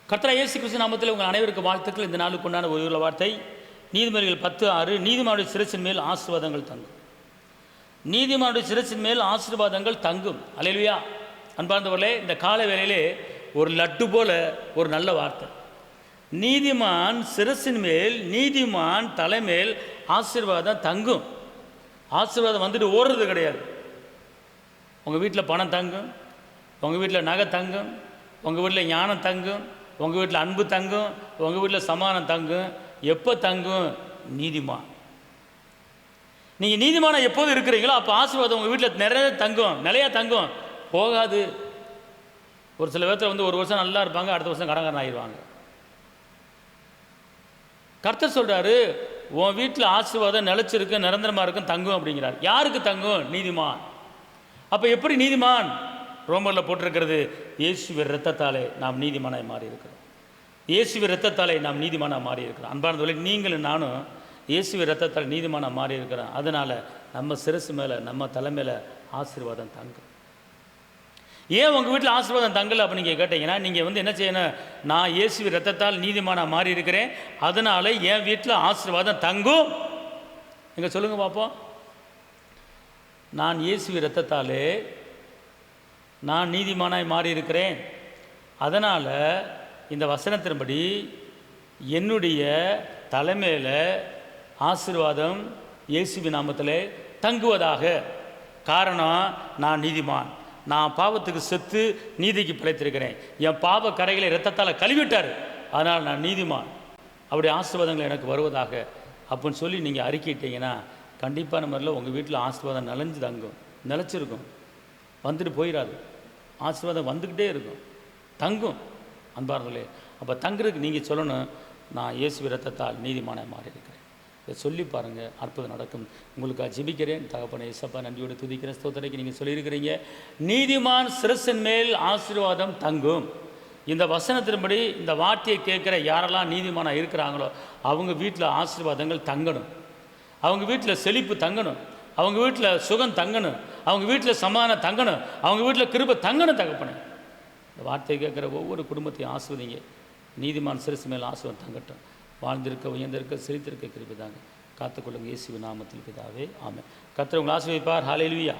கர்த்தராகிய இயேசு கிறிஸ்து நாமத்தில் உங்கள் அனைவருக்கு வாழ்த்துக்கள். இந்த நாளுக்கு உண்டான ஒரு வார்த்தை நீதிமொழிகள் 10:6. நீதிமானுடைய சிரசின் மேல் ஆசீர்வாதங்கள் தங்கும். நீதிமானுடைய சிரசின் மேல் ஆசீர்வாதங்கள் தங்கும். அல்லேலூயா. அன்பார்ந்தவர்களே, இந்த கால வேளையிலே ஒரு லட்டு போல ஒரு நல்ல வார்த்தை. நீதிமான் சிரசின் மேல், நீதிமான் தலைமேல் ஆசீர்வாதம் தங்கும். ஆசீர்வாதம் வந்துட்டு ஓடுறது கிடையாது. உங்கள் வீட்டில் பணம் தங்கும், உங்கள் வீட்டில் நகை தங்கும், உங்கள் வீட்டில் ஞானம் தங்கும், உங்கள் வீட்டில் அன்பு தங்கும், உங்கள் வீட்டில் சமாதானம் தங்கும். எப்போ தங்கும்? நீதிமான். நீங்கள் நீதிமானம் எப்போது இருக்கிறீங்களோ அப்போ ஆசீர்வாதம் உங்கள் வீட்டில் நிறைய தங்கும், நிலையாக தங்கும், போகாது. ஒரு சில பேர்த்தில் வந்து ஒரு வருஷம் நல்லா இருப்பாங்க, அடுத்த வருஷம் கடன்காரன் ஆகிடுவாங்க. கர்த்தர் சொல்கிறாரு, உன் வீட்டில் ஆசீர்வாதம் நிலச்சிருக்கு, நிரந்தரமாக இருக்கும், தங்கும் அப்படிங்கிறார். யாருக்கு தங்கும்? நீதிமான். அப்போ எப்படி நீதிமான்? ரோமரில் போட்டிருக்கிறது, இயேசுவின் இரத்தத்தாலே நாம் நீதிமானாய் மாறி இருக்கிறோம். இயேசுவின் இரத்தத்தாலே நாம் நீதிமானாக மாறி இருக்கிறோம். அன்பார்ந்தவர்களே, நீங்களும் நானும் இயேசுவின் இரத்தத்தால் நீதிமானாக மாறி இருக்கிறோம். அதனால் நம்ம சிரசு மேலே, நம்ம தலைமையில் ஆசீர்வாதம் தங்கும். ஏன் உங்கள் வீட்டில் ஆசீர்வாதம் தங்கலை அப்போ நீங்கள் கேட்டீங்கன்னா, நீங்கள் வந்து என்ன செய்யணும்? நான் இயேசுவின் இரத்தத்தால் நீதிமானாக மாறி இருக்கிறேன், அதனால் என் வீட்டில் ஆசீர்வாதம் தங்கும். நீங்கள் சொல்லுங்கள் பார்ப்போம். நான் இயேசுவின் இரத்தத்தாலே நான் நீதிமானாய் மாறி இருக்கிறேன், அதனால் இந்த வசனத்தின்படி என்னுடைய தலைமையில் ஆசீர்வாதம் இயேசுவின் நாமத்திலே தங்குவதாக. காரணம், நான் நீதிமான். நான் பாவத்துக்கு செத்து நீதிக்கு பிழைத்திருக்கிறேன். என் பாவ கரைகளை இரத்தத்தால் கழுவிட்டார், அதனால் நான் நீதிமான். அப்படி ஆசீர்வாதங்கள் எனக்கு வருவதாக அப்படின்னு சொல்லி நீங்கள் அறிக்கையிட்டீங்கன்னா கண்டிப்பான முறையில் உங்கள் வீட்டில் ஆசீர்வாதம் நிலஞ்சு தங்கும், நிலச்சிருக்கும், வந்துட்டு போயிடாது. ஆசீர்வாதம் வந்துக்கிட்டே இருக்கும், தங்கும். அன்பார்களே, அப்போ தங்குறதுக்கு நீங்கள் சொல்லணும், நான் இயேசு இரத்தத்தால் நீதிமானாய் மாறி இருக்கிறேன். இதை சொல்லி பாருங்கள், அற்புதம் நடக்கும். உங்களுக்கு ஜெபிக்கிறேன். தகப்பனே இயேசப்பா, நன்றியோடு துதிக்கிறேன், ஸ்தோத்திரக்கு. நீங்கள் சொல்லியிருக்கிறீங்க, நீதிமான் சிரசின் மேல் ஆசீர்வாதம் தங்கும். இந்த வசனத்தின்படி இந்த வார்த்தையை கேட்குற யாரெல்லாம் நீதிமானாக இருக்கிறாங்களோ அவங்க வீட்டில் ஆசீர்வாதங்கள் தங்கணும், அவங்க வீட்டில் செழிப்பு தங்கணும், அவங்க வீட்டில் சுகம் தங்கணும், அவங்க வீட்டில் சமாதானம் தங்கணும், அவங்க வீட்டில் கிருபை தங்கணும். தகப்பனே, இந்த வார்த்தையை கேட்குற ஒவ்வொரு குடும்பத்தையும் ஆசீர்வதிங்க. நீதிமான் சிரசு மேல் ஆசீர்வாதம் தங்கட்டும். வாழ்ந்திருக்க, உயர்ந்திருக்க, செழித்திருக்க கிருபை தாங்க. காத்துக்கொள்ளுங்க இயேசுவின் நாமத்தில் பிதாவே, ஆமென். கர்த்தர் உங்களை ஆசீர்வதிப்பார். ஹல்லேலூயா.